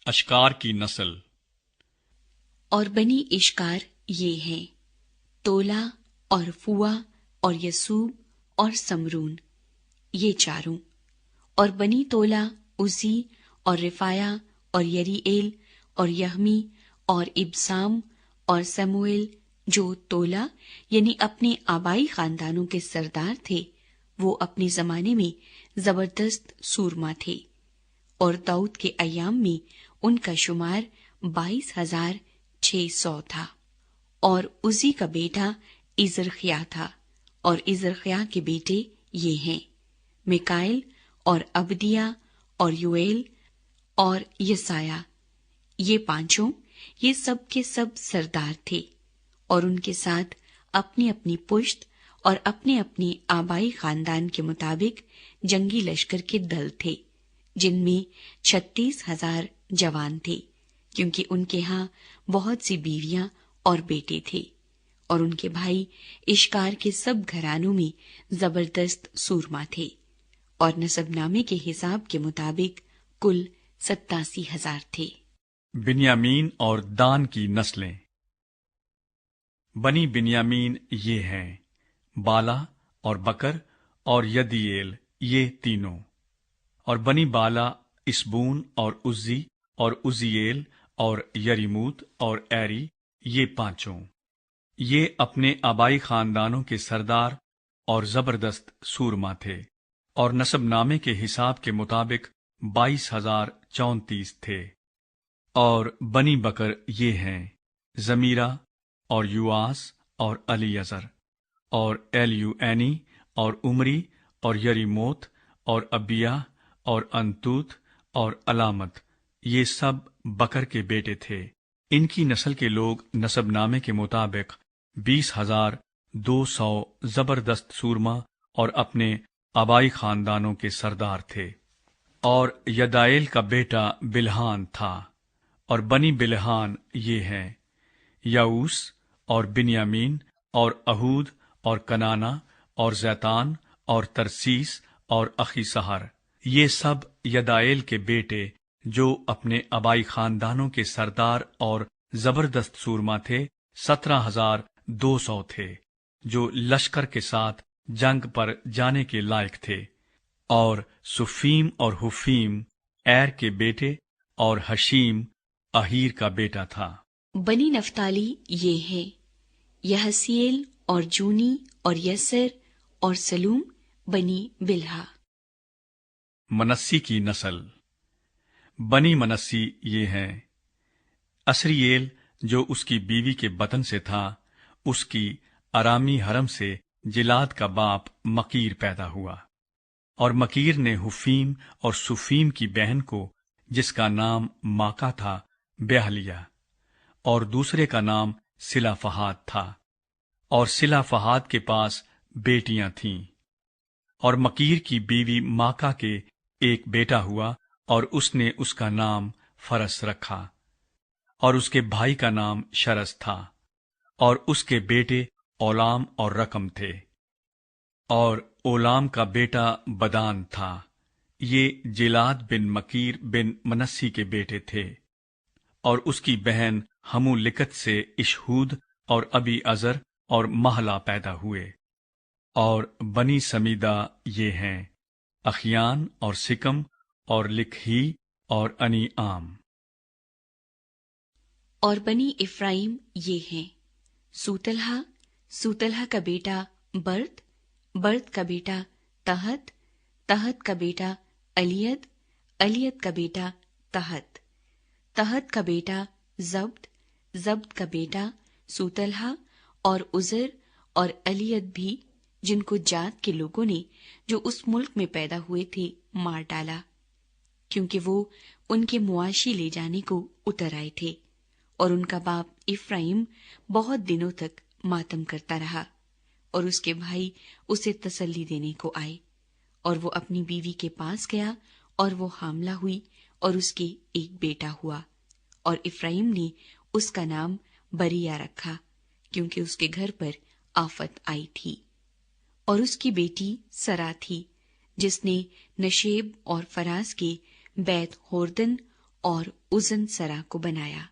अशकार की नस्ल। और बनी इश्कार ये हैं, तोला और फुआ और यसूब और समरून, ये चारों। और बनी तोला उजी और रिफाया और यरीएल और यहमी और इब्साम और समुएल, जो तोला यानी अपने आबाई खानदानों के सरदार थे। वो अपने जमाने में जबरदस्त सूरमा थे। और दाऊद के अय्याम में उनका शुमार 22,600 था। और उजी का बेटा इजरखिया था। और इजरखिया के बेटे ये हैं, मिकाएल और अबदिया और योएल और यसाया, ये पांचों, ये सब के सब सरदार थे। और उनके साथ अपनी अपनी पुश्त और अपने अपने आबाई खानदान के मुताबिक जंगी लश्कर के दल थे, जिनमें 36,000 जवान थे, क्योंकि उनके यहाँ बहुत सी बीवियां और बेटे थे। और उनके भाई इश्कार के सब घरानों में जबरदस्त सूरमा थे। और नसबनामे के हिसाब के मुताबिक कुल 87,000 थे। बिन्यामीन और दान की नस्लें। बनी बिन्यामीन ये हैं, बाला और बकर और यदीएल, ये तीनों। और बनी बाला इसबून और उज्जी और उज्जीएल और यरीमूत और एरी, ये पांचों। ये अपने आबाई खानदानों के सरदार और जबरदस्त सूरमा थे। और नसबनामे के हिसाब के मुताबिक 22,034 थे। और बनी बकर ये हैं, जमीरा और युआस और अलीअजर और एलयूएनी और उमरी और यरीमोत और अबिया और अंतूत और अलामत, ये सब बकर के बेटे थे। इनकी नस्ल के लोग नसबनामे के मुताबिक 20,200 जबरदस्त सूरमा और अपने आबाई खानदानों के सरदार थे। और यदाएल का बेटा बिल्हान था। और बनी बिल्हान ये हैं, याऊस और बिन्यामीन और अहूद और कनाना और जैतान और तरसीस और अखीसहर, ये सब यदाएल के बेटे, जो अपने आबाई खानदानों के सरदार और जबरदस्त सूरमा थे। 17,200 थे, जो लश्कर के साथ जंग पर जाने के लायक थे। और सुफीम और हुफीम एर के बेटे, और हशीम अहीर का बेटा था। बनी नफ्ताली ये हैं, यहसीएल और जूनी और यसर और सलूम बनी बिल्हा। मनस्सी की नस्ल। बनी मनस्सी ये हैं, असरिएल, जो उसकी बीवी के बतन से था, उसकी अरामी हरम से जिलाद का बाप मकीर पैदा हुआ। और मकीर ने हुफीम और सुफीम की बहन को, जिसका नाम माका था, ब्याह लिया। और दूसरे का नाम सिलाफहाद था। और सिलाफहाद के पास बेटियां थीं। और मकीर की बीवी माका के एक बेटा हुआ, और उसने उसका नाम फरस रखा। और उसके भाई का नाम शरस था। और उसके बेटे ओलाम और रकम थे। और ओलाम का बेटा बदान था। ये जिलाद बिन मकीर बिन मनस्सी के बेटे थे। और उसकी बहन हमूलिकत से इशहूद और अबी अजर और महला पैदा हुए। और बनी समीदा ये हैं, अखियान और सिकम और लिकही और अनी आम। और बनी इफ्राइम ये हैं, सूतलहा, सूतलहा का बेटा बर्द, बर्द का बेटा तहत, तहत का बेटा अलियद, अलियद का बेटा तहत, तहत का बेटा जब्द, जब्द का बेटा सूतलहा और उजर और अलियद भी, जिनको जात के लोगों ने जो उस मुल्क में पैदा हुए थे मार डाला, क्योंकि वो उनके मुआशी ले जाने को उतर आए थे। और उनका बाप इफ्राइम बहुत दिनों तक मातम करता रहा। और उसके भाई उसे तसल्ली देने को आए। और वो अपनी बीवी के पास गया, और वो हामला हुई, और उसके एक बेटा हुआ। और इफ्राइम ने उसका नाम बरिया रखा, क्योंकि उसके घर पर आफत आई थी। और उसकी बेटी सरा थी, जिसने नशेब और फराज के बैत होर्दन और उजन सरा को बनाया,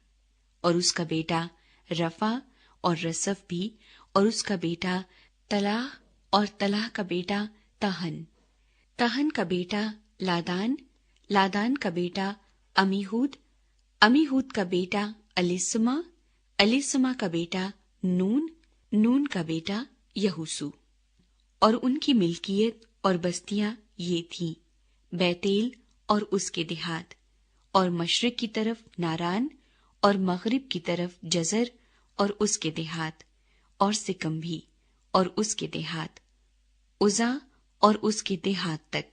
और उसका बेटा रफा और रसफ भी, और उसका बेटा तलाह, और तलाह का बेटा तहन, तहन का बेटा लादान, लादान का बेटा अमीहूद, अमीहूद का बेटा अलीसमा, अलीसमा का बेटा नून, नून का बेटा यहूसू। और उनकी मिल्कियत और बस्तियां ये थीं, बैतेल और उसके देहात, और मशरिक की तरफ नारान, और मगरिब की तरफ जजर और उसके देहात, और सिकम भी और उसके देहात, उजा और उसके देहात तक।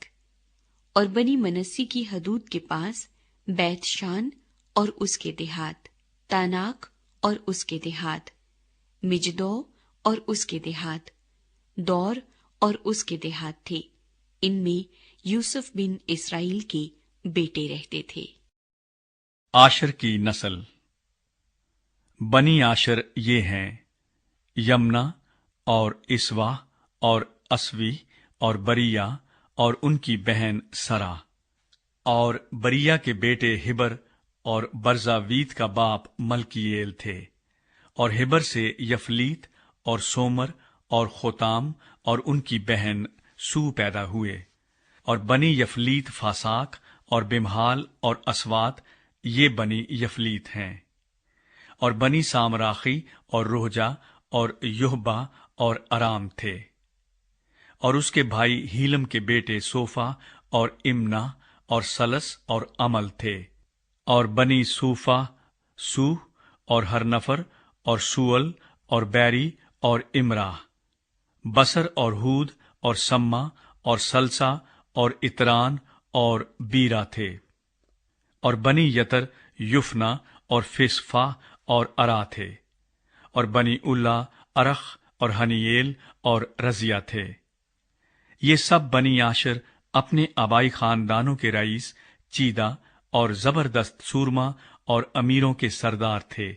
और बनी मनस्सी की हदूद के पास बैत शान और उसके देहात, तानाक और उसके देहात, मिजदो और उसके देहात, दौर और उसके देहात थे। इनमें यूसुफ बिन इसराइल के बेटे रहते थे। आशर की नस्ल। बनी आशर ये हैं, यमना और इसवा और अस्वी और बरिया और उनकी बहन सरा। और बरिया के बेटे हिबर और बर्जावीत का बाप मलकीएल थे। और हिबर से यफलीत और सोमर और खोताम और उनकी बहन सू पैदा हुए। और बनी यफलीत फासाक और बिमहाल और अस्वात, ये बनी यफलीत हैं। और बनी सामराखी और रोहजा और युहबा और अराम थे। और उसके भाई हीलम के बेटे सोफा और इमना और सलस और अमल थे। और बनी सूफा, सूह और हरनफर और सुअल और बैरी और इमरा, बसर और हूद और सम्मा और सलसा और इतरान और बीरा थे। और बनी यतर, युफना और फिसफा और अरा थे। और बनी उल्ला, अरख और हनीएल और रजिया थे। ये सब बनी आशर अपने आबाई खानदानों के रईस, चीदा और जबरदस्त सूरमा और अमीरों के सरदार थे।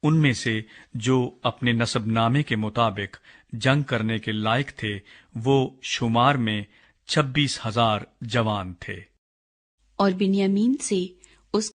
उनमें से जो अपने नसबनामे के मुताबिक जंग करने के लायक थे, वो शुमार में 26,000 जवान थे। और बिन्यामीन से